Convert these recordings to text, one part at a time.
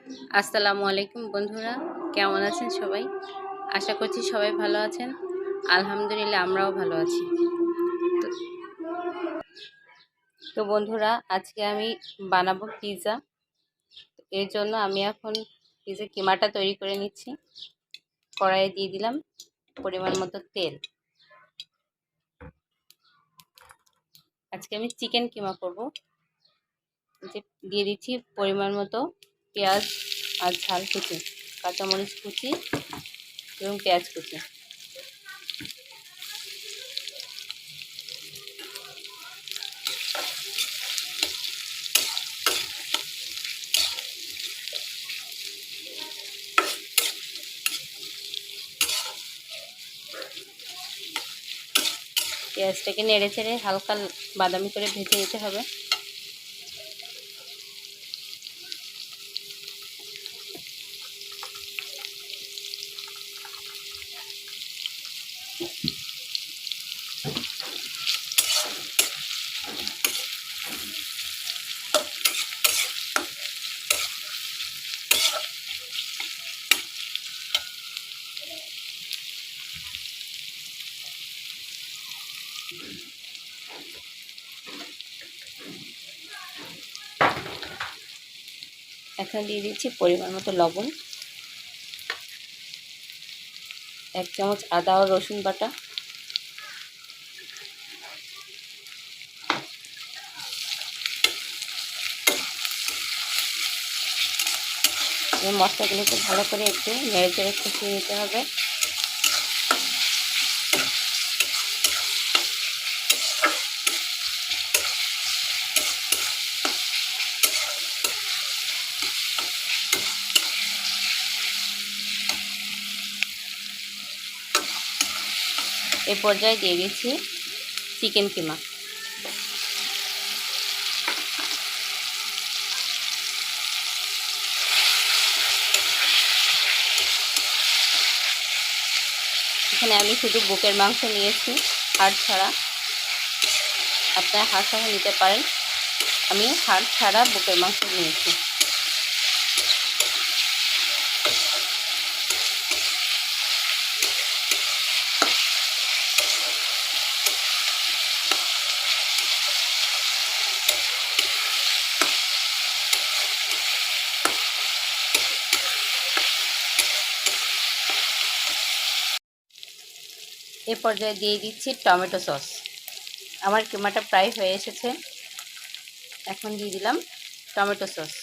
আসসালামু আলাইকুম বন্ধুরা, কেমন আছেন সবাই? আশা করছি সবাই ভালো আছেন। আলহামদুলিল্লাহ আমরাও ভালো আছি। তো তো বন্ধুরা, আজকে আমি বানাবো পিৎজা। এর জন্য আমি এখন পিৎজা কিমাটা তৈরি করে নিচ্ছি। কড়াইয়ে দিয়ে দিলাম পরিমাণ মতো তেল। আজকে আমি চিকেন কিমা করব। দিয়ে দিচ্ছি পরিমাণ মতো পেঁয়াজ আর ঝাল কুচি, কাঁচামরিচ কুচি এবং পেঁয়াজ কুচি। পেঁয়াজটাকে নেড়ে চেড়ে হালকা বাদামি করে ভেজে নিতে হবে। এখন দিয়ে দিচ্ছি পরিমাণ মতো লবণ, 1 চামচ আদা ও রসুন বাটা, এই মশলাগুলোকে ভালো করে একটু নেড়ে চেড়ে কষিয়ে নিতে হবে। এই পর্যায়ে দিয়ে দিচ্ছি চিকেন কিমা। এখানে আমি শুধু বুকের মাংস নিয়েছি, হাড় ছাড়া। আপনারা হাড় সহ নিতে পারেন, আমি হাড় ছাড়া বুকের মাংস নিয়েছি। এ পর্যায়ে দিয়ে দিচ্ছি টমেটো সস। আমার কিমাটা প্রায় হয়ে এসেছে। এখন দিয়ে দিলাম টমেটো সস।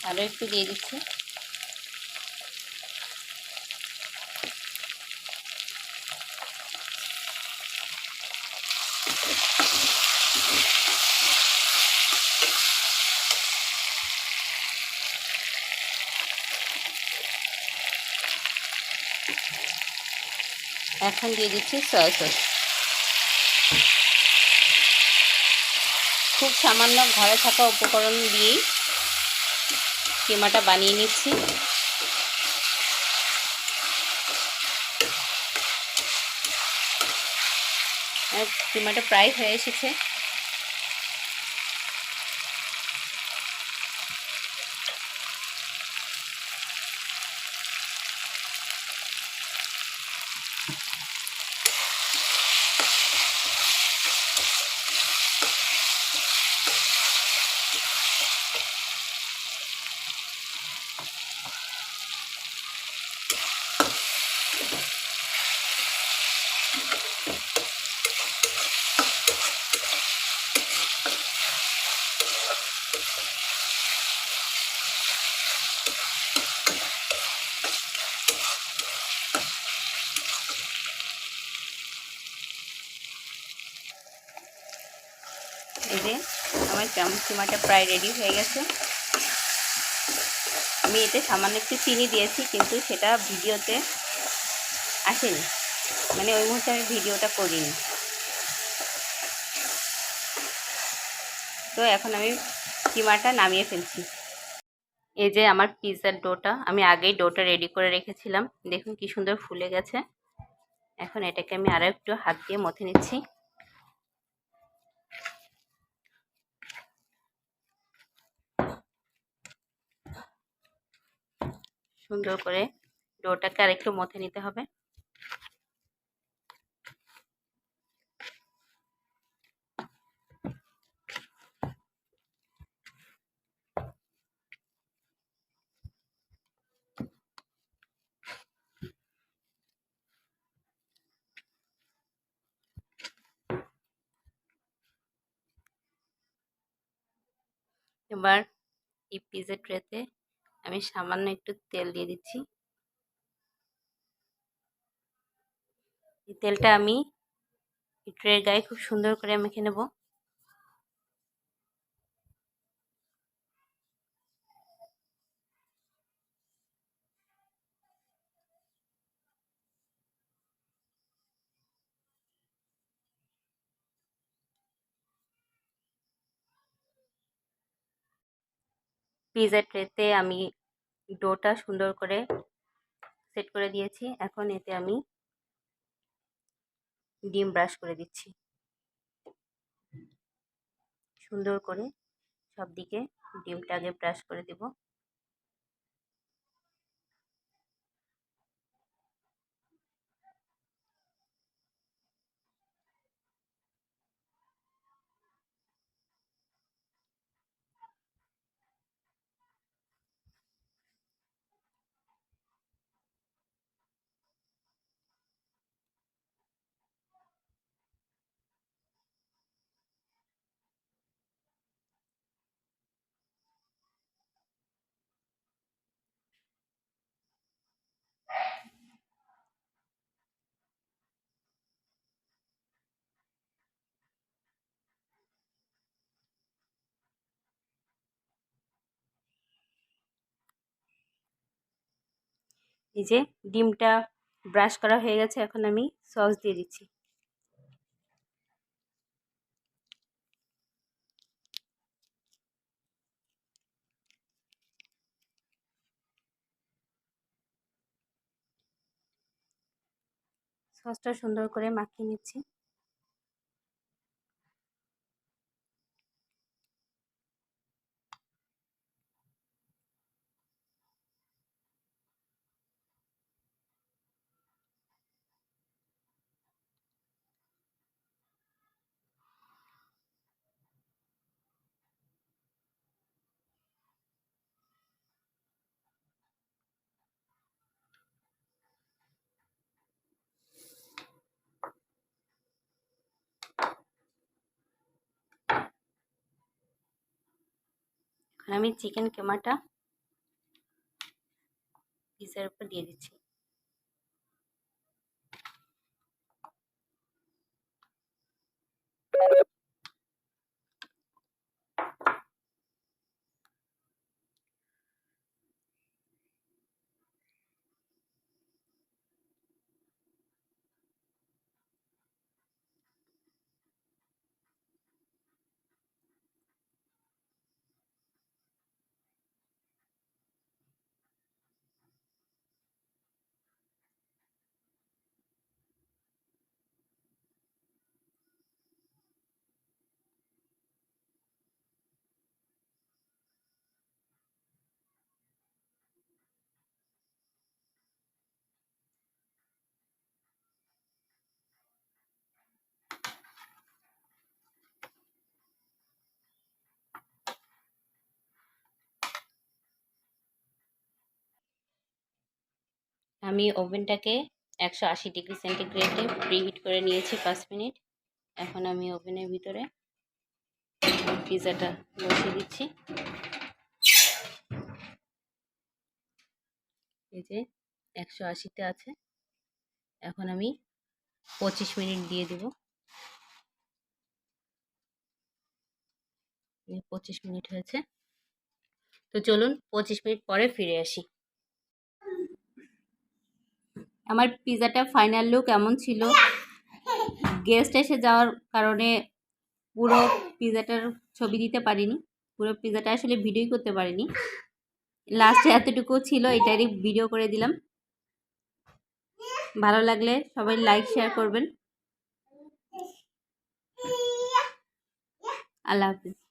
আরও একটু দিয়ে দিচ্ছি। এখন দিয়ে দিচ্ছি সয়া সস। খুব সামান্য ঘরে থাকা উপকরণ দিয়েই কিমাটা বানিয়ে নিচ্ছি। কিমাটা প্রায় হয়ে এসেছে। এই যে আমার কিমাটা প্রায় রেডি হয়ে গেছে। আমি এতে সামান্য একটু চিনি দিয়েছি, কিন্তু সেটা ভিডিওতে আসেনি, মানে ওই মুহূর্তে আমি ভিডিওটা করিনি। তো এখন আমি কিমাটা নামিয়ে ফেলছি। এই যে আমার পিৎজার ডোটা, আমি আগেই ডোটা রেডি করে রেখেছিলাম। দেখুন কি সুন্দর ফুলে গেছে। এখন এটাকে আমি আরও একটু হাত দিয়ে মথে নিচ্ছি। সুন্দর করে ডোটাকে আরেকটু মথে নিতে হবে। এবার এই পিজা ট্রেতে আমি সামান্য একটু তেল দিয়ে দিচ্ছি। এই তেলটা আমি ট্রের গায়ে খুব সুন্দর করে মেখে নেব। পিজা ট্রেতে আমি ডোটা সুন্দর করে সেট করে দিয়েছি। এখন এতে আমি ডিম ব্রাশ করে দিচ্ছি। সুন্দর করে সব দিকে ডিমটা আগে ব্রাশ করে দেব। এই যে ডিমটা ব্রাশ করা হয়ে গেছে, এখন আমি সস দিয়ে দিচ্ছি। সসটা সুন্দর করে মাখিয়ে নিচ্ছি। এখন আমি চিকেন কিমাটা পিজার উপর দিয়ে দিচ্ছি। আমি ওভেনটাকে 180 ডিগ্রি সেন্টিগ্রেডে প্রিহিট করে নিয়েছি 5 মিনিট। এখন আমি ওভেনের ভিতরে পিজাটা বসিয়ে দিচ্ছি। এই যে 180-তে আছে, এখন আমি 25 মিনিট দিয়ে দেব। 25 মিনিট হয়েছে, তো চলুন 25 মিনিট পরে ফিরে আসি। আমার পিজাটা ফাইনাল লুক এমন ছিল। গেস্ট এসে যাওয়ার কারণে পুরো পিজাটার ছবি দিতে পারিনি, পুরো পিজাটা আসলে ভিডিও করতে পারিনি। লাস্টে এতটুকু ছিল, এটারই ভিডিও করে দিলাম। ভালো লাগলে সবাই লাইক শেয়ার করবেন। আল্লাহ হাফিজ।